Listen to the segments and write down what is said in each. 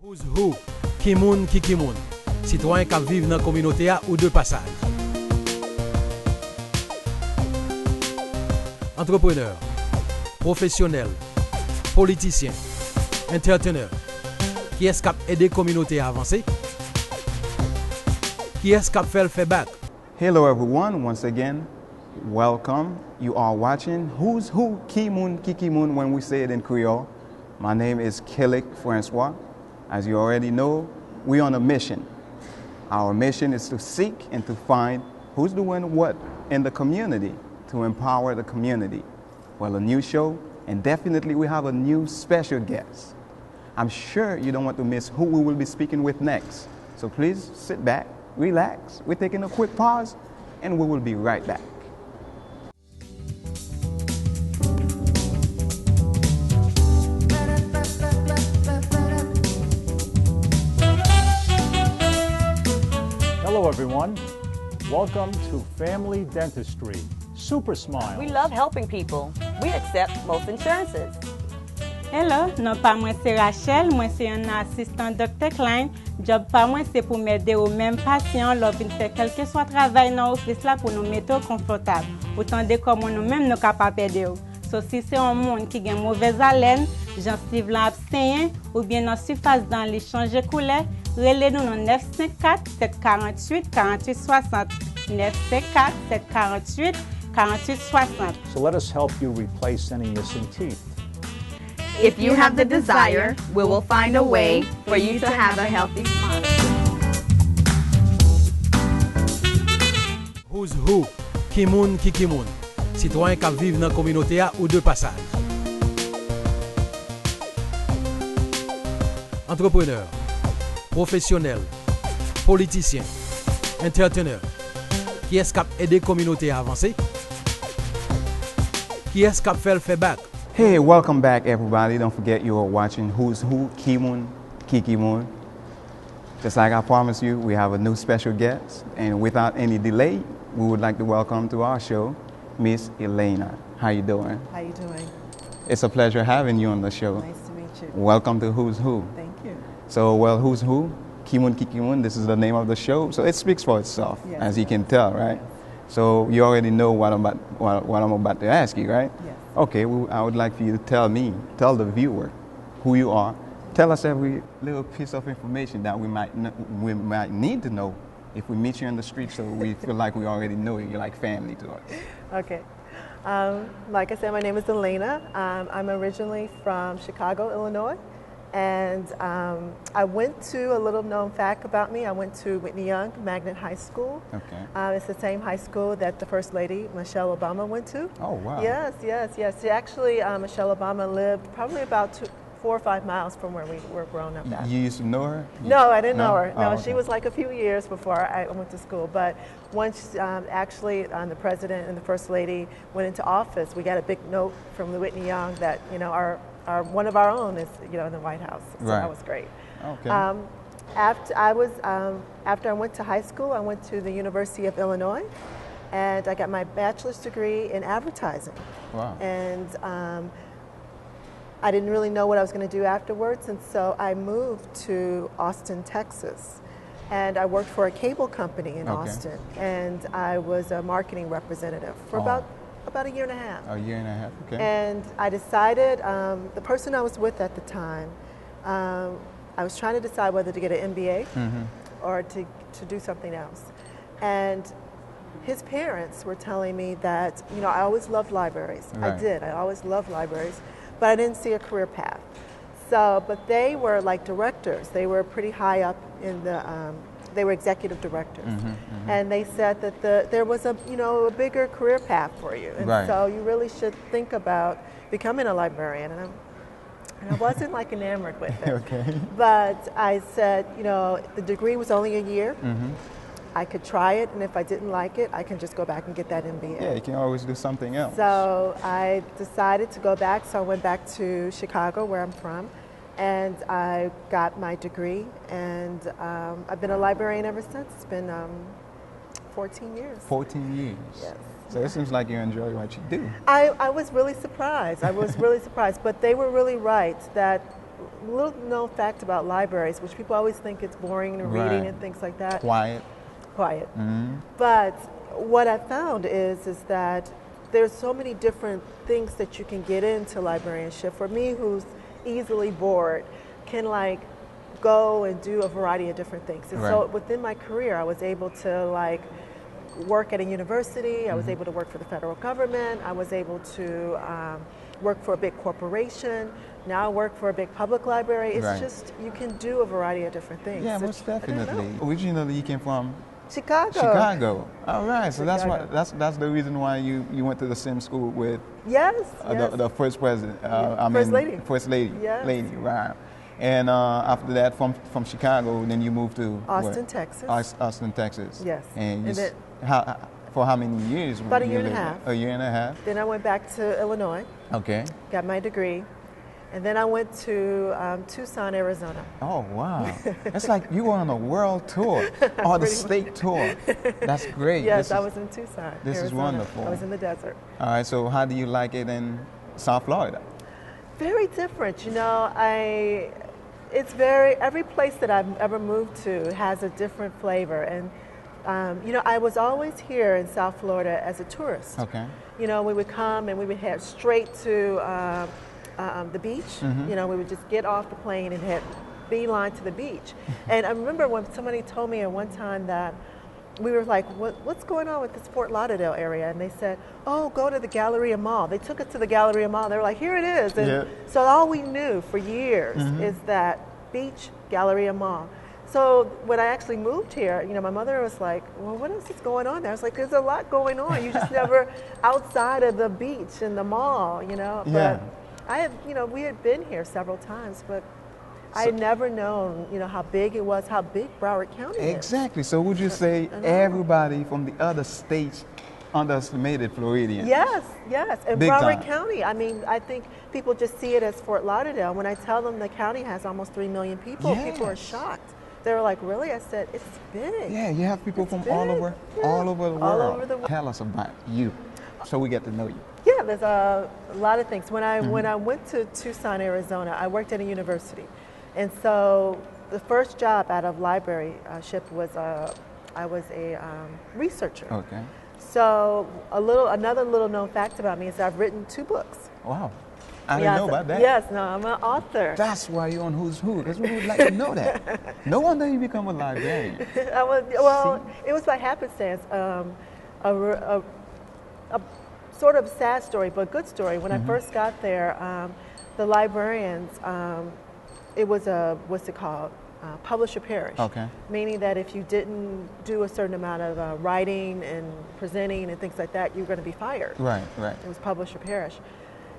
Who's who? Ki moun ki moun. Citoyen qui vivent dans la communauté ou de passage. Entrepreneur, professionnel, politicien, entrepreneur. Qui est-ce qui a aidé la communauté à avancer? Qui est-ce qui a fait le feedback? Hello everyone, once again, welcome. You are watching Who's Who, Ki Moun when we say it in Creole. My name is Kilik Francois. As you already know, we're on a mission. Our mission is to seek and to find who's doing what in the community to empower the community. Well, a new show, and definitely we have a new special guest. I'm sure you don't want to miss who we will be speaking with next. So please sit back, relax. We're taking a quick pause, and we will be right back. Hello everyone, welcome to Family Dentistry. Super Smile. We love helping people. We accept most insurances. Hello, non pas moi c'est Rachel, moi c'est un assistant Dr. Klein. Job pas moi c'est pour m'aider aux mêmes patients lors de faire quel que soit travail dans l'office là pour nous mettre confortable. Autant de comme nous-mêmes nous capables d'aider. So si c'est un monde qui a une mauvaise haleine, gencive là abstain ou bien dans surface dans les changer couleur, relez-nous dans 954 748 48 60 954 748 48 60. So let us help you replace any missing teeth. If you have the desire, we will find a way for you to have a healthy smile. Who's who? Ki moun ki moun. Citoyen qui vivent dans la communauté ou de passage. Entrepreneur, professionnel, politicien, entrepreneur. Qui est-ce qui a aidé la communauté à avancer? Qui est-ce qui a fait le feedback? Hey, welcome back everybody. Don't forget you are watching Who's Who, Ki Moun. Just like I promised you, we have a new special guest. And without any delay, we would like to welcome to our show, Miss Elena. How you doing? How you doing? It's a pleasure having you on the show. Nice to meet you. Welcome to Who's Who. Thank you. So, well, Who's Who? Ki Moun, this is the name of the show. So it speaks for itself, Yes, as you can tell, right? Yes. So you already know what I'm about to ask you, right? Yes. Okay, well, I would like for you to tell the viewer who you are. Tell us every little piece of information that we might need to know if we meet you in the street, so we feel like we already know you. You're like family to us. Okay. Like I said, my name is Elena. I'm originally from Chicago, Illinois. And I went to, a little known fact about me, I went to Whitney Young Magnet High School. Okay. It's the same high school that the First Lady, Michelle Obama, went to. Oh, wow. Yes. She actually, Michelle Obama lived probably about 4 or 5 miles from where we were growing up at. You used to know her? No, I didn't know her. No, Oh, okay. She was like a few years before I went to school. But once actually the President and the First Lady went into office, we got a big note from the Whitney Young that, you know, our one of our own is, you know, in the White House. So Right. that was great. Okay. After I went to high school, I went to the University of Illinois, and I got my bachelor's degree in advertising. Wow. And I didn't really know what I was going to do afterwards, and so I moved to Austin, Texas. And I worked for a cable company in Okay. Austin, and I was a marketing representative for about a year and a half. A year and a half, okay. And I decided, the person I was with at the time, I was trying to decide whether to get an MBA or to do something else. And his parents were telling me that, you know, I always loved libraries. Right. I did, I always loved libraries, but I didn't see a career path. So, but they were like directors. They were pretty high up in the, they were executive directors. And they said that there was a bigger career path for you. And Right. so you really should think about becoming a librarian. And I wasn't like enamored with it. Okay. But I said, you know, the degree was only a year. I could try it, and if I didn't like it, I can just go back and get that MBA. Yeah, you can always do something else. So I decided to go back, so I went back to Chicago, where I'm from, and I got my degree, and I've been a librarian ever since. It's been 14 years. 14 years. Yes. So it seems like you enjoy what you do. I was really surprised. I was really surprised, but they were really right that little known fact about libraries, which people always think it's boring and reading Right. and things like that. Quiet. Quiet. But what I found is that there's so many different things that you can get into librarianship. For me, who's easily bored, can like go and do a variety of different things. And so Right. within my career, I was able to like work at a university. I was able to work for the federal government. I was able to work for a big corporation. Now I work for a big public library. It's Right. just, you can do a variety of different things. Yeah, that most I didn't know. definitely. Originally, you came from Chicago. Chicago. All right, so that's why Chicago. that's the reason why you went to the same school with Yes, yes. the first president. First lady. First lady. Yes. Lady, right. And after that, from Chicago, then you moved to Austin, where? Texas. Austin, Texas. Yes. And, you And then- for how many years? About a you year and a lived half. there? A year and a half. Then I went back to Illinois, Okay. got my degree, and then I went to Tucson, Arizona. Oh wow! It's like you were on a world tour or the state tour. That's great. Yes, This I is- was in Tucson, this is Arizona. wonderful. I was in the desert. All right. So how do you like it in South Florida? Very different, you know. Every place that I've ever moved to has a different flavor, and you know, I was always here in South Florida as a tourist. Okay. You know, we would come and we would head straight to the beach. Mm-hmm. You know, we would just get off the plane and head beeline to the beach. And I remember when somebody told me at one time that we were like, what's going on with this Fort Lauderdale area? And they said, oh, go to the Galleria Mall. They took us to the Galleria Mall. They were like, here it is. And Yeah. so all we knew for years is that beach, Galleria Mall. So when I actually moved here, you know, my mother was like, well, what else is going on there? I was like, there's a lot going on. You just never outside of the beach and the mall, you know. Yeah. But I had, you know, we had been here several times, but I had never known, you know, how big it was, how big Broward County is. Exactly. So would you say I know. everybody from the other states underestimated Floridians? Yes, yes. And Big Broward time. County, I mean, I think people just see it as Fort Lauderdale. When I tell them the county has almost 3 million people, people are Yes. shocked. They were like, really? I said, it's big. Yeah, you have people It's from big. all over Yeah. all over the world. All over the world. Tell us about you, so we get to know you. Yeah, there's a lot of things. When I went to Tucson, Arizona, I worked at a university. And so the first job out of libraryship was I was a researcher. Okay. So another little known fact about me is I've written 2 books. Wow. I didn't know about that. Yes, no, I'm an author. That's why you're on Who's Who, because we would like to know that. No wonder you become a librarian. It was by happenstance. A sort of sad story, but good story. When I first got there, the librarians, it was what's it called? Publish or perish. Okay. Meaning that if you didn't do a certain amount of writing and presenting and things like that, you were going to be fired. Right, right. It was publish or perish.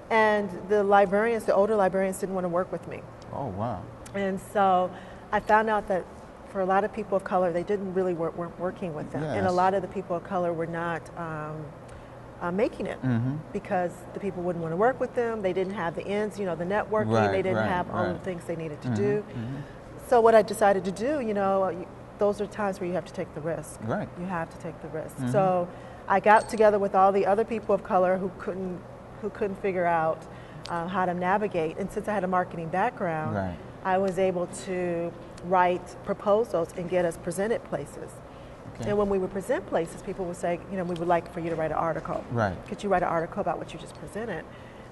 And the librarians, the older librarians, didn't want to work with me. Oh, wow. And so I found out that for a lot of people of color, they didn't really weren't working with them. And a Yes. lot of the people of color were not making it because the people wouldn't want to work with them. They didn't have the ends, you know, the networking. Right, they didn't right, have all of right. the things they needed to do. So what I decided to do, you know, those are times where you have to take the risk. Right. You have to take the risk. So I got together with all the other people of color who couldn't figure out how to navigate. And since I had a marketing background, Right. I was able to write proposals and get us presented places. Okay. And when we would present places, people would say, you know, we would like for you to write an article. Right. Could you write an article about what you just presented?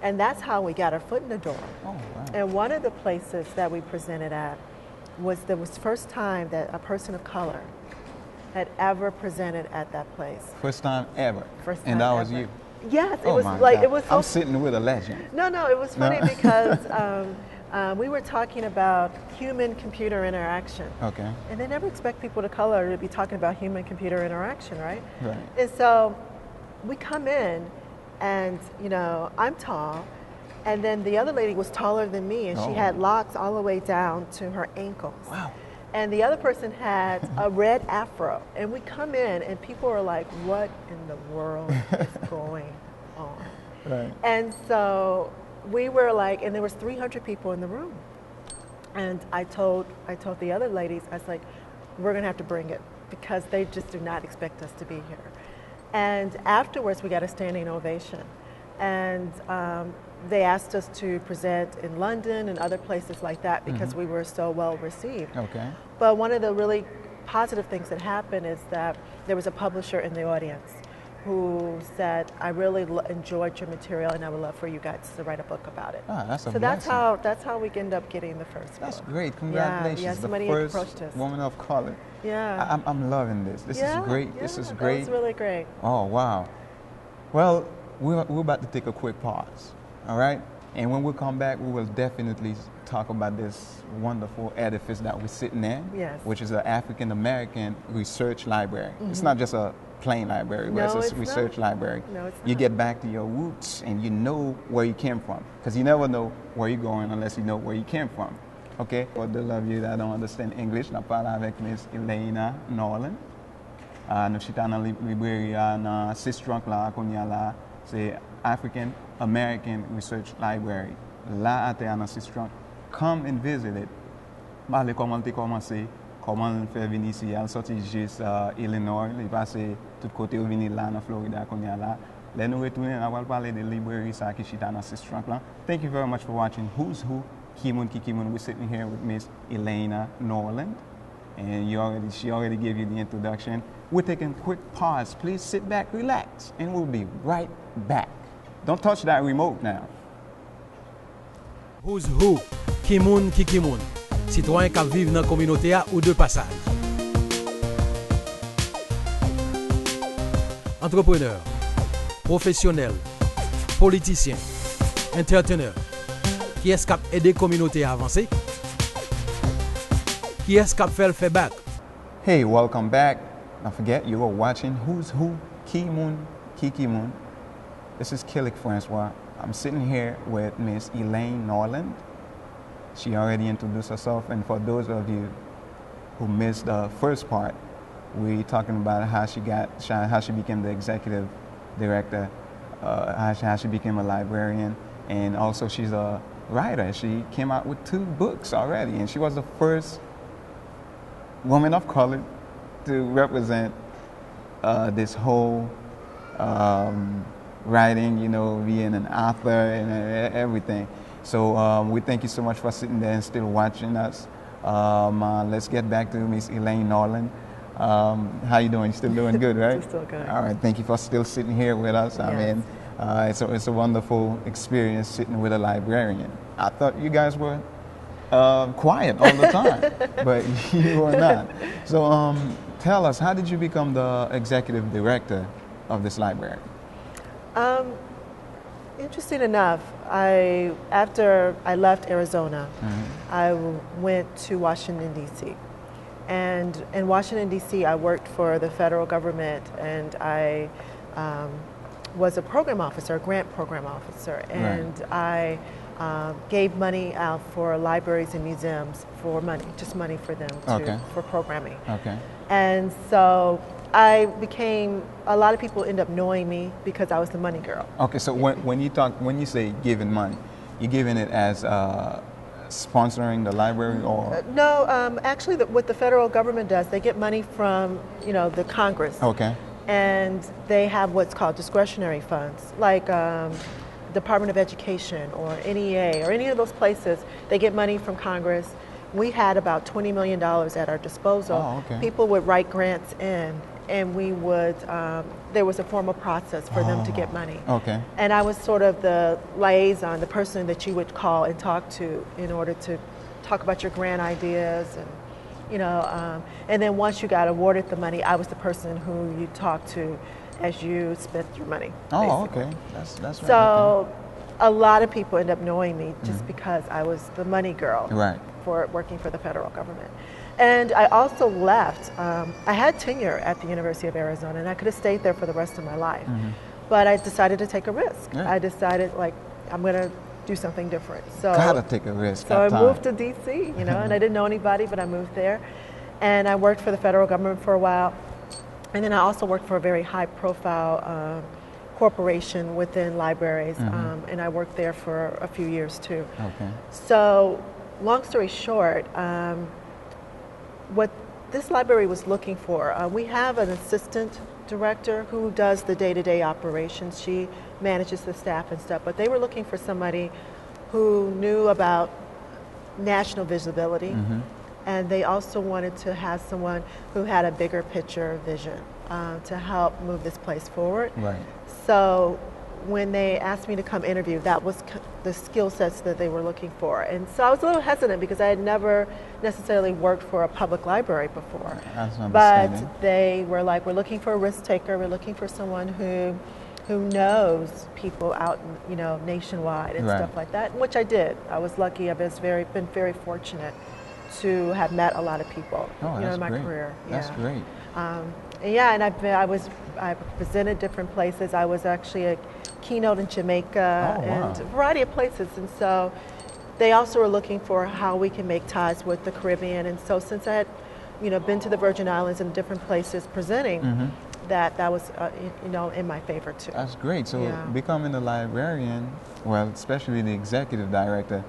And that's how we got our foot in the door. Oh, wow. And one of the places that we presented at was the first time that a person of color had ever presented at that place. First time ever. First And time that was ever. you. Yes, it Oh, was my like God. it was so I'm sitting with a legend. No, it was funny No. because we were talking about human-computer interaction. Okay. And they never expect people of color to be talking about human-computer interaction, right? Right. And so we come in and, you know, I'm tall, and then the other lady was taller than me, and she Oh. had locks all the way down to her ankles. Wow. And the other person had a red afro. And we come in, and people are like, what in the world is going on? Right. And so we were like, and there was 300 people in the room. And I told the other ladies, I was like, we're gonna have to bring it because they just do not expect us to be here. And afterwards, we got a standing ovation. And they asked us to present in London and other places like that because we were so well received. Okay. But one of the really positive things that happened is that there was a publisher in the audience who said, I really enjoyed your material and I would love for you guys to write a book about it. Ah, that's a so blessing. that's how we ended up getting the first That's book. great. Congratulations. Yeah, the somebody first approached us. woman of color. Yeah. I'm loving this. This is great. This is great. That was really great. Oh, wow. Well, we're about to take a quick pause, all right? And when we come back, we will definitely talk about this wonderful edifice that we're sitting in, Yes. which is an African American research library. It's not just a plain library, but No, it's it's a research not. library. No, it's You not. get back to your roots and you know where you came from, because you never know where you're going unless you know where you came from. Okay? For those of you that don't understand English, je parle avec Miss Elena Norland. Nous sommes dans la librairie dans Sistrunk là, qu'on y a là, c'est African American Research Library. Là, à terre dans Sistrunk. Come and visit it. Parlez comment t'es commencé, comment le faire venir ici. Elle sorti juste Illinois, il passe tout côté au venir là dans Florida qu'on y a là. Là nous retourner, on va parler de librairie ça qui est dans Sistrunk là. Thank you very much for watching Who's Who, Kimun Kikimun. We're sitting here with Miss Elena Norland, and she already gave you the introduction. We're taking a quick pause. Please sit back, relax, and we'll be right back. Don't touch that remote now. Who's Who, Kimoun ki Kimoun, citoyen qui vivent dans la communauté ou de passage. Entrepreneur, professionnel, politicien, entrepreneur. Qui est-ce qui a aidé la communauté à avancer? Qui est-ce qui a fait le feedback? Hey, welcome back. Don't forget, you are watching Who's Who, Kimun Kikimun. This is Kilik Francois. I'm sitting here with Miss Elaine Norland. She already introduced herself, and for those of you who missed the first part, we're talking about how she became the executive director, how she became a librarian, and also she's a writer. She came out with 2 books already, and she was the first woman of color to represent this whole writing, you know, being an author and everything. So we thank you so much for sitting there and still watching us. Let's get back to Miss Elaine Norland. How you doing? Still doing good, right? Still good. All right. Thank you for still sitting here with us. I Yes. mean, it's a wonderful experience sitting with a librarian. I thought you guys were quiet all the time, but you were not. So tell us, how did you become the executive director of this library? Interesting enough, after I left Arizona, I went to Washington, D.C. And in Washington, D.C., I worked for the federal government, and I was a program officer, a grant program officer, and I gave money out for libraries and museums for money, just money for them for programming. Okay. And so I became, a lot of people end up knowing me because I was the money girl. Okay, so when you say giving money, you're giving it as sponsoring the library, or? No, actually what the federal government does, they get money from, the Congress. Okay. And they have what's called discretionary funds, like Department of Education or NEA or any of those places. They get money from Congress. We had about $20 million at our disposal. Oh, okay. People would write grants in, and we would, there was a formal process for them to get money. Okay. And I was sort of the liaison, the person that you would call and talk to in order to talk about your grant ideas, and and then once you got awarded the money, I was the person who you talked to as you spent your money. Oh, basically. okay. That's right. So a lot of people end up knowing me just because I was the money girl for working for the federal government. And I also left. I had tenure at the University of Arizona, and I could have stayed there for the rest of my life. But I decided to take a risk. Yeah. I decided, I'm going to do something different. So Gotta take a risk. So I moved to D.C., and I didn't know anybody, but I moved there. And I worked for the federal government for a while. And then I also worked for a very high-profile corporation within libraries, and I worked there for a few years too. Okay. So, long story short, what this library was looking for. We have an assistant director who does the day-to-day operations. She manages the staff and stuff, but they were looking for somebody who knew about national visibility, and they also wanted to have someone who had a bigger picture vision to help move this place forward. Right. So when they asked me to come interview, that was the skill sets that they were looking for. And so I was a little hesitant because I had never necessarily worked for a public library before. That's understanding. But they were like, we're looking for a risk taker, we're looking for someone who knows people out, nationwide and Right. stuff like that, which I did. I was lucky. I've been very fortunate to have met a lot of people, That's in my great. career. That's Yeah. great. And I presented different places. I was actually a keynote in Jamaica Oh, wow. and a variety of places. And so they also were looking for how we can make ties with the Caribbean. And so since I had, been to the Virgin Islands and different places presenting, that was, in my favor too. That's great. So Yeah. becoming a librarian, well, especially the executive director,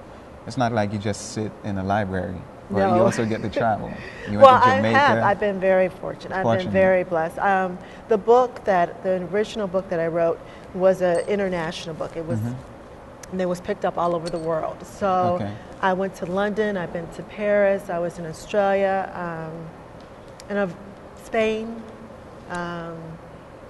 it's not like you just sit in a library. But No. you also get to travel. You Well, went to Jamaica. I've been very fortunate. I've been very blessed. The original book that I wrote was an international book. It was, and it was picked up all over the world. So Okay. I went to London, I've been to Paris, I was in Australia, and Spain.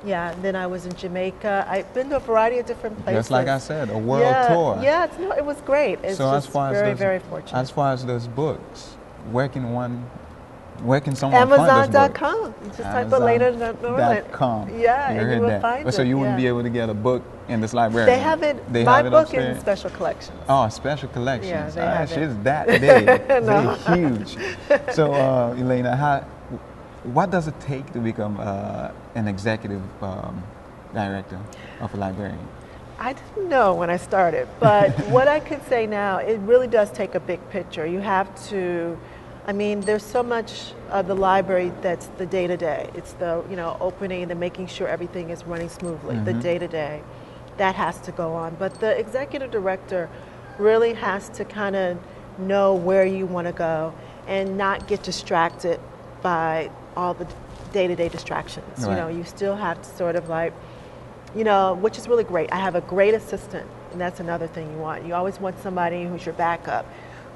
And then I was in Jamaica. I've been to a variety of different places. Just like I said, a world tour. Yeah, it was great. It's So just very fortunate. As far as those books, where can someone find those books? Amazon.com. You just type Elena Norland. .com. Yeah, You and heard you will that. find So it. you wouldn't yeah. be able to get a book in this library. They have it. They my have it book upstairs? in special collections. Oh, special collections. Yeah, they have She's it. that big. No. They're huge. So, Elena, what does it take to become an executive director of a library? I didn't know when I started, but what I could say now, it really does take a big picture. You have to, there's so much of the library that's the day-to-day. It's the, opening, the making sure everything is running smoothly, the day-to-day. That has to go on. But the executive director really has to kind of know where you want to go and not get distracted by all the day-to-day distractions. Right. You still have to sort of like, which is really great. I have a great assistant, and that's another thing you want. You always want somebody who's your backup,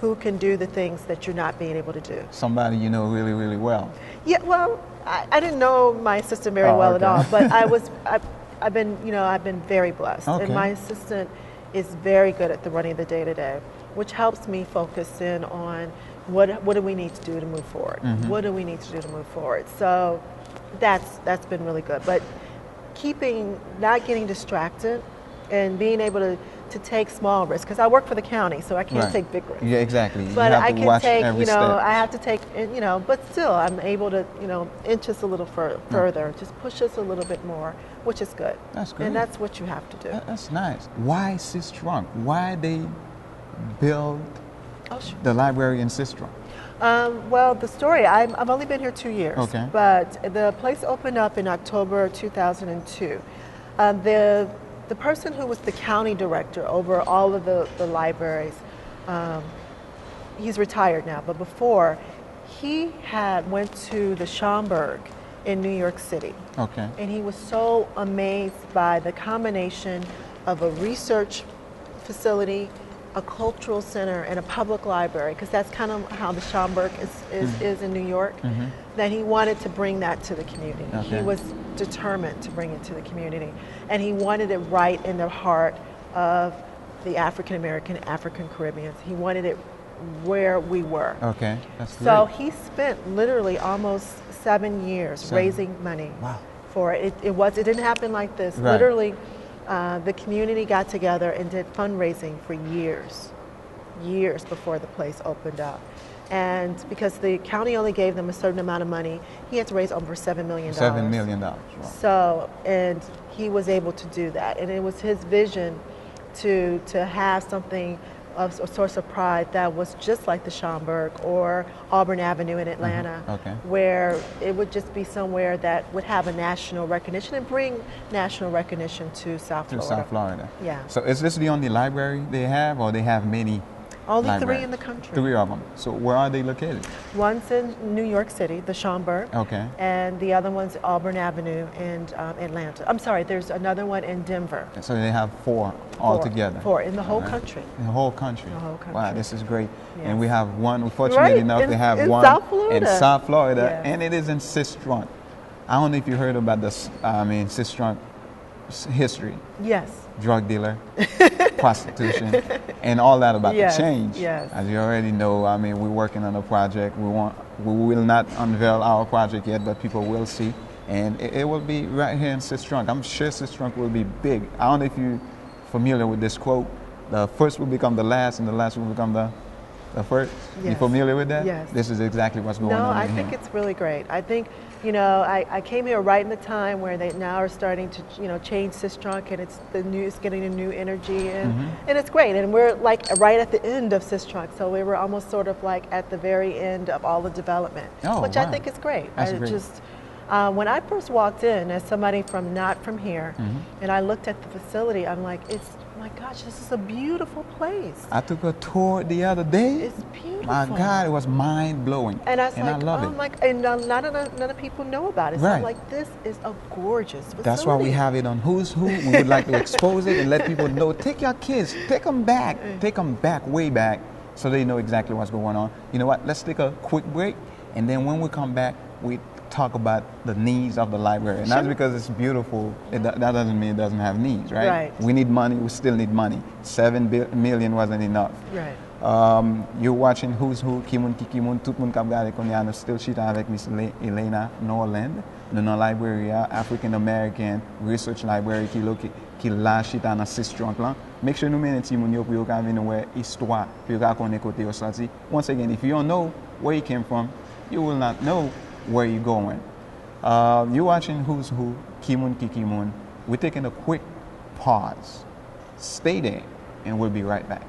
who can do the things that you're not being able to do. Somebody you know really, really well. Yeah, well, I didn't know my assistant very well at all, but I've been very blessed. Okay. And my assistant is very good at the running of the day-to-day, which helps me focus in on what do we need to do to move forward? What do we need to do to move forward? So that's been really good. But not getting distracted and being able to take small risks, because I work for the county, so I can't Right. take big risks. Yeah, exactly. But you have I to can watch take, every step. I have to take, but still I'm able to, inch us a little further, just push us a little bit more, which is good. That's great. And that's what you have to do. That's nice. Why Sistrunk? Why they build Oh, sure. the library in Sistrunk? Well, the story, I've only been here 2 years, Okay. but the place opened up in October 2002. The person who was the county director over all of the libraries, he's retired now, but before, he went to the Schomburg in New York City. Okay. And he was so amazed by the combination of a research facility, a cultural center, and a public library, because that's kind of how the Schomburg is in New York, that he wanted to bring that to the community. Okay. He was determined to bring it to the community. And he wanted it right in the heart of the African American, African Caribbeans. He wanted it where we were. Okay. That's great. So he spent literally almost 7 years raising money Wow. for it. It didn't happen like this. Right. Literally, the community got together and did fundraising for years before the place opened up. And because the county only gave them a certain amount of money, he had to raise over $7 million. $7 million. Wow. So, and he was able to do that. And it was his vision to have something of a source of pride that was just like the Schomburg or Auburn Avenue in Atlanta, Okay. where it would just be somewhere that would have a national recognition and bring national recognition to South Florida. To South Florida. Yeah. So is this the only library they have, or they have many Only libraries? 3 in the country. 3 of them. So where are they located? One's in New York City, the Schomburg. Okay. And the other one's Auburn Avenue in Atlanta. I'm sorry, there's another one in Denver. So they have 4 altogether. 4 in the whole All right. country. In the whole country. The whole country. Wow, this is great. Yes. And we have one, fortunately Right, enough, they have in one South Florida. in South Florida, Yes. and it is in Sistrunk. I don't know if you heard about this, Sistrunk history. Yes. Drug dealer, prostitution, and all that about Yes, to change. yes. As you already know, we're working on a project. We will not unveil our project yet, but people will see. And it will be right here in Sistrunk. I'm sure Sistrunk will be big. I don't know if you're familiar with this quote. The first will become the last, and the last will become the first. You Yes. familiar with that? Yes. This is exactly what's going No, on I in think here. it's really great. I think, I came here right in the time where they now are starting to, change Sistrunk, and it's getting a new energy, and it's great. And we're like right at the end of Sistrunk, so we were almost sort of like at the very end of all the development, Oh, which I wow. think is great. That's great. When I first walked in as somebody not from here, and I looked at the facility, I'm like, my gosh, this is a beautiful place. I took a tour the other day. It's beautiful. My God, it was mind blowing. And I was I love it. and none of people know about it. So I'm Right. like, this is a gorgeous facility. That's why we have it on Who's Who. We would like to expose it and let people know. Take your kids, take them back, way back, so they know exactly what's going on. You know what? Let's take a quick break, and then when we come back, we talk about the needs of the library. And that's Sure. because it's beautiful. That doesn't mean it doesn't have needs, right? Right. We need money. We still need money. 7 million wasn't enough. Right. You're watching Who's Who, Kimun Kikimun, tout moun kap gade kon ya nou still chita avec Miss Elena Norland, nou nan library African American Research Library ki la chita nan Sistrunk lan. Make sure nou menen ti moun yo pou yo ka vin wè histoire, pou yo ka konen kote yo sorti. Once again, if you don't know where you came from, you will not know where you're going. You're watching Who's Who, Kimun Kikimun. We're taking a quick pause. Stay there, and we'll be right back.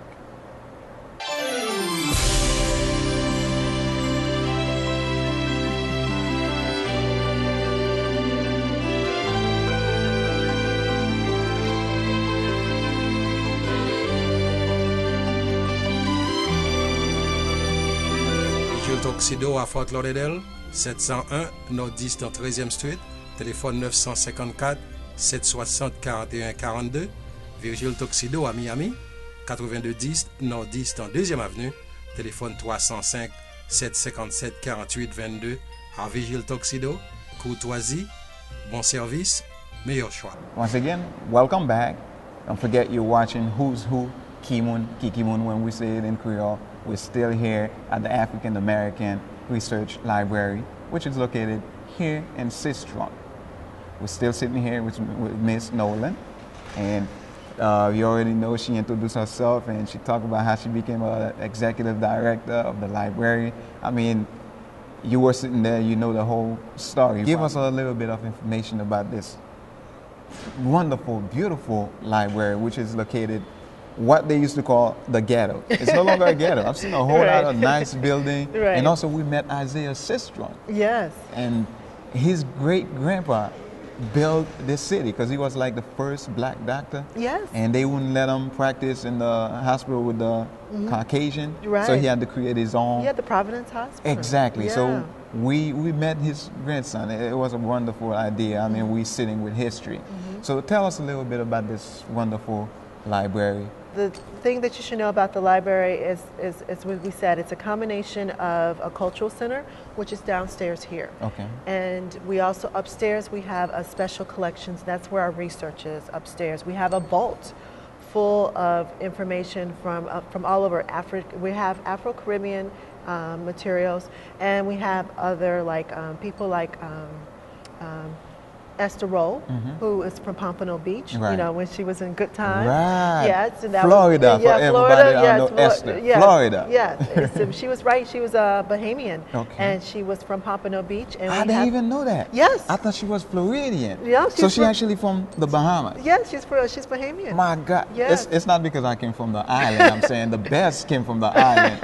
Jules Tuxedo à Fort Lauderdale, 701 Nord-10 13e Street, téléphone 954 760 41 42. Virgile Tuxedo à Miami, 8210 Nord-10 2e Avenue, téléphone 305 757 48 22. À Virgile Tuxedo, courtoisie, bon service, meilleur choix. Once again, welcome back. Don't forget you're watching Who's Who, Kimun, Kikimun when we say it in Creole. We're still here at the African American Research Library, which is located here in Sistrunk. We're still sitting here with Miss Nolan, and you already know she introduced herself and she talked about how she became an executive director of the library. I mean, you were sitting there, you know the whole story. Give us a little bit of information about this wonderful, beautiful library, which is located what they used to call the ghetto. It's no longer a ghetto. I've seen a whole lot of nice building. Right. And also we met Isaiah Sistrunk. Yes. And his great-grandpa built this city because he was like the first black doctor. Yes. And they wouldn't let him practice in the hospital with the Caucasian. Right. So he had to create his own. Yeah, the Providence Hospital. Exactly. Yeah. So we met his grandson. It was a wonderful idea. I mean, we're sitting with history. So tell us a little bit about this wonderful library. The thing that you should know about the library is what we said. It's a combination of a cultural center, which is downstairs here. Okay. And we also, upstairs, we have a special collections. That's where our research is, upstairs. We have a vault full of information from all over Africa. We have Afro-Caribbean materials, and we have other people like Esther Roll, who is from Pompano Beach, Right. you know, when she was in Good Time. Right. Yes, and that Florida, was, for everybody that know Esther. yes, Florida. Yes, so she was right. She was a Bahamian, Okay. and she was from Pompano Beach. And I didn't even know that. Yes. I thought she was Floridian. Yeah, so she's she actually from the Bahamas. Yes, she's Bahamian. My God. Yes. It's not because I came from the island. I'm saying the best came from the island.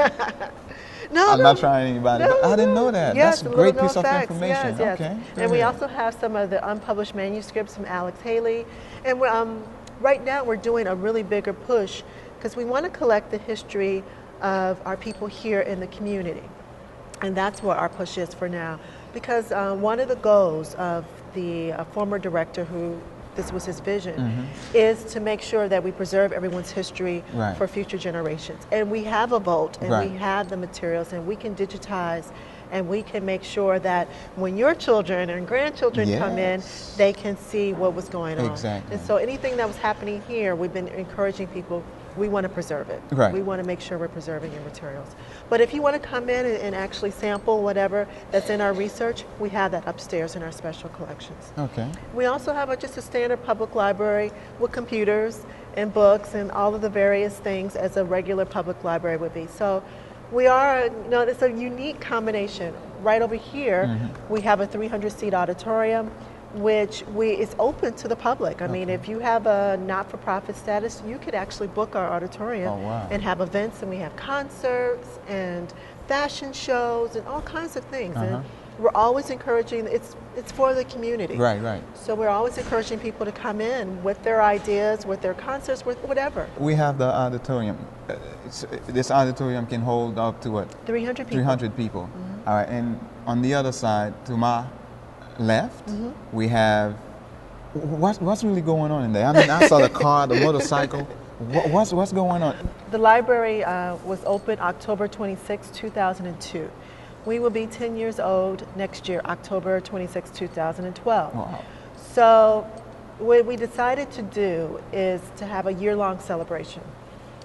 No, I'm not trying anybody, but I didn't know that. Yes, That's a great little piece of known facts. information. Yes, yes. Okay. And we good. also have some of the unpublished manuscripts from Alex Haley. And we're, right now we're doing a really bigger push because we want to collect the history of our people here in the community. And that's what our push is for now. Because one of the goals of the former director, who this was his vision, is to make sure that we preserve everyone's history for future generations. And we have a vault, and we have the materials, and we can digitize, and we can make sure that when your children and grandchildren come in, they can see what was going on. Exactly. And so anything that was happening here, we've been encouraging people, we want to preserve it. Right. We want to make sure we're preserving your materials. But if you want to come in and actually sample whatever that's in our research, we have that upstairs in our special collections. Okay. We also have just a standard public library with computers and books and all of the various things as a regular public library would be. So we are, it's a unique combination. Right over here, we have a 300-seat auditorium, which is open to the public. I mean, if you have a not-for-profit status, you could actually book our auditorium and have events, and we have concerts and fashion shows and all kinds of things. And we're always encouraging, it's for the community. Right, right. So we're always encouraging people to come in with their ideas, with their concerts, with whatever. We have the auditorium. This auditorium can hold up to what? 300 people. 300 people. All right, and on the other side, to my left, we have, what's really going on in there? I mean, I saw the car, the motorcycle. What's going on? The library was opened October 26, 2002. We will be 10 years old next year, October 26, 2012. Wow. So what we decided to do is to have a year-long celebration.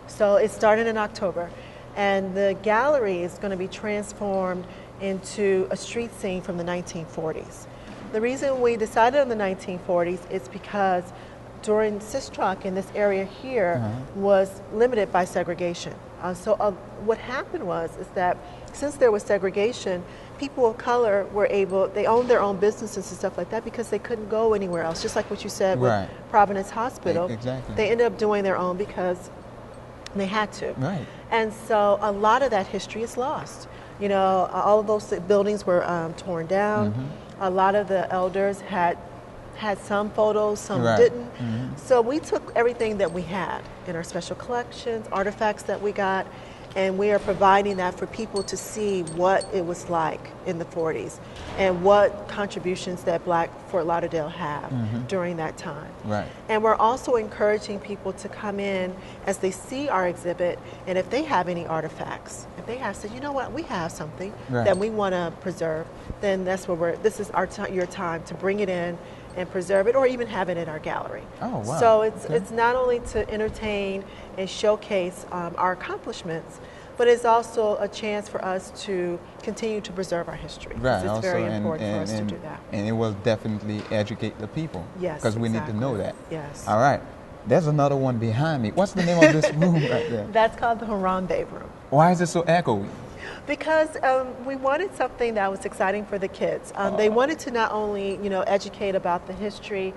So it started in October, and the gallery is going to be transformed into a street scene from the 1940s. The reason we decided on the 1940s is because during Sistrunk in this area here was limited by segregation. So what happened is that since there was segregation, people of color were they owned their own businesses and stuff like that because they couldn't go anywhere else. Just like what you said with Providence Hospital. Exactly. They ended up doing their own because they had to. Right. And so a lot of that history is lost. All of those buildings were torn down. A lot of the elders had some photos, some didn't. So we took everything that we had in our special collections, artifacts that we got, and we are providing that for people to see what it was like in the 40s and what contributions that Black Fort Lauderdale have during that time. Right. And we're also encouraging people to come in as they see our exhibit, and if they have any artifacts, if they have said, you know what, we have something that we want to preserve, then that's where this is your time to bring it in and preserve it, or even have it in our gallery. Oh, wow. So it's not only to entertain and showcase our accomplishments, but it's also a chance for us to continue to preserve our history. Right. It's very important for us to do that. And it will definitely educate the people. Yes, because we need to know that. Yes. All right. There's another one behind me. What's the name of this room right there? That's called the Harambe room. Why is it so echoey? Because we wanted something that was exciting for the kids. They wanted to not only, educate about the history,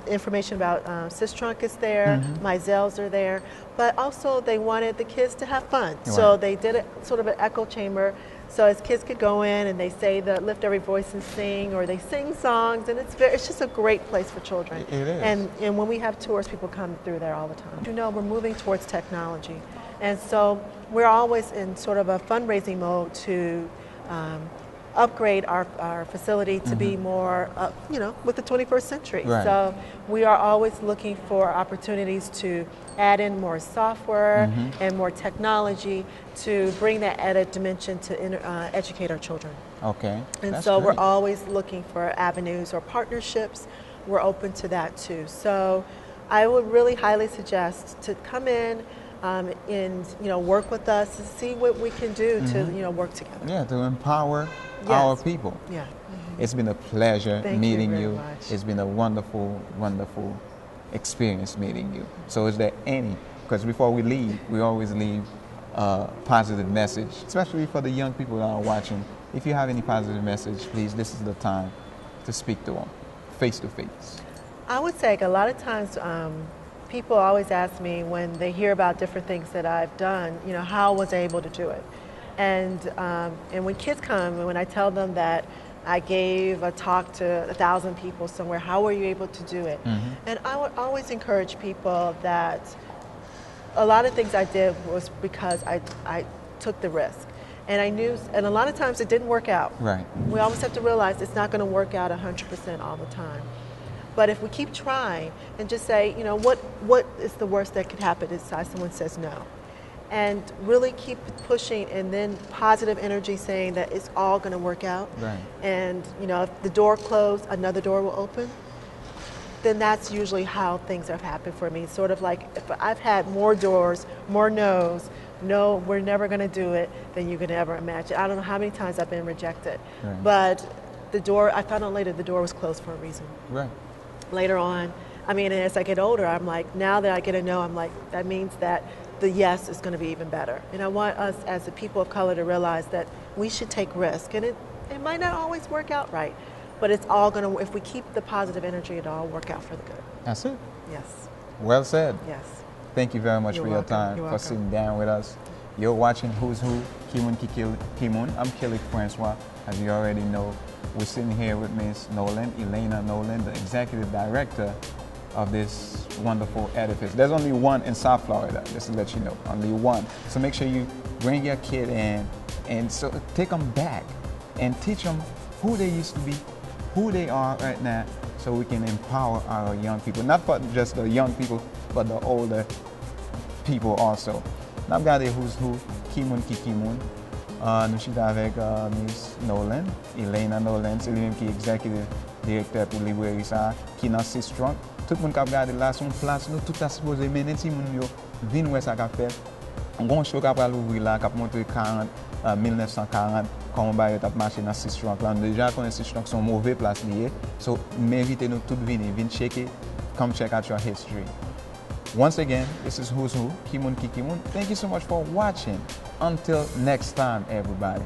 information about Sistrunk is there, Mizelles are there, but also they wanted the kids to have fun. Right. So they did it sort of an echo chamber, so as kids could go in and they say the lift every voice and sing, or they sing songs, and it's just a great place for children. It is. And when we have tours, people come through there all the time. We're moving towards technology. And so we're always in sort of a fundraising mode to upgrade our facility to be more, with the 21st century. Right. So we are always looking for opportunities to add in more software and more technology to bring that added dimension to educate our children. Okay. And That's so great. we're always looking for avenues or partnerships. We're open to that too. So I would really highly suggest to come in and work with us to see what we can do to work together. Yeah, to empower our people. Yeah. It's been a pleasure Thank meeting you you. very much. It's been a wonderful, wonderful experience meeting you. So is there because before we leave, we always leave a positive message, especially for the young people that are watching. If you have any positive message, please, this is the time to speak to them face to face. I would say a lot of times people always ask me when they hear about different things that I've done, how was I able to do it? And when kids come, and when I tell them that I gave a talk to 1,000 people somewhere, how were you able to do it? And I would always encourage people that a lot of things I did was because I took the risk. And I knew, and a lot of times it didn't work out. Right. We always have to realize it's not going to work out 100% all the time. But if we keep trying and just say, you know, what is the worst that could happen is someone says no. And really keep pushing, and then positive energy saying that it's all going to work out. Right. And, you know, if the door closed, another door will open. Then that's usually how things have happened for me. Sort of like if I've had more doors, more no's, no, we're never going to do it, than you could ever imagine. I don't know how many times I've been rejected. Right. But the door, I found out later the door was closed for a reason. Right. Later on, I mean, as I get older, I'm like, now that I get a no, I'm like, that means that the yes is going to be even better. And I want us as a people of color to realize that we should take risk. And it might not always work out right, but it's all going to, if we keep the positive energy, it'll all work out for the good. That's it. Yes. Well said. Yes. Thank you very much You're for welcome. your time, You're for welcome. sitting down with us. You're watching Who's Who, Kimun Kimun. I'm Kelly Francois. As you already know, we're sitting here with Ms. Nolan, Elena Nolan, the executive director of this wonderful edifice. There's only one in South Florida, just to let you know, only one. So make sure you bring your kid in and so take them back and teach them who they used to be, who they are right now, so we can empower our young people. Not for just the young people, but the older people also. N'a regardé Who's Who, Kimun Kikimun. Nous sommes avec Miss Nolan, Elena Nolan, c'est lui-même qui est executive directeur pour librairie ça, qui dans 6 Trunk. Tout le monde qui a regardé là, son place, nous tout à supposé mener si moun yo vin où ça qu'a fait. On gon show qu'a pral ouvrir là, qu'a montré 1940 comment ba yo t'a marché dans 6 Trunk là. Déjà connaît 6 Trunk son mauvais place lié. So m'inviter nous tout vin checker, come check out your history. Once again, this is Who's Who, Kimun Kikimun. Thank you so much for watching. Until next time, everybody.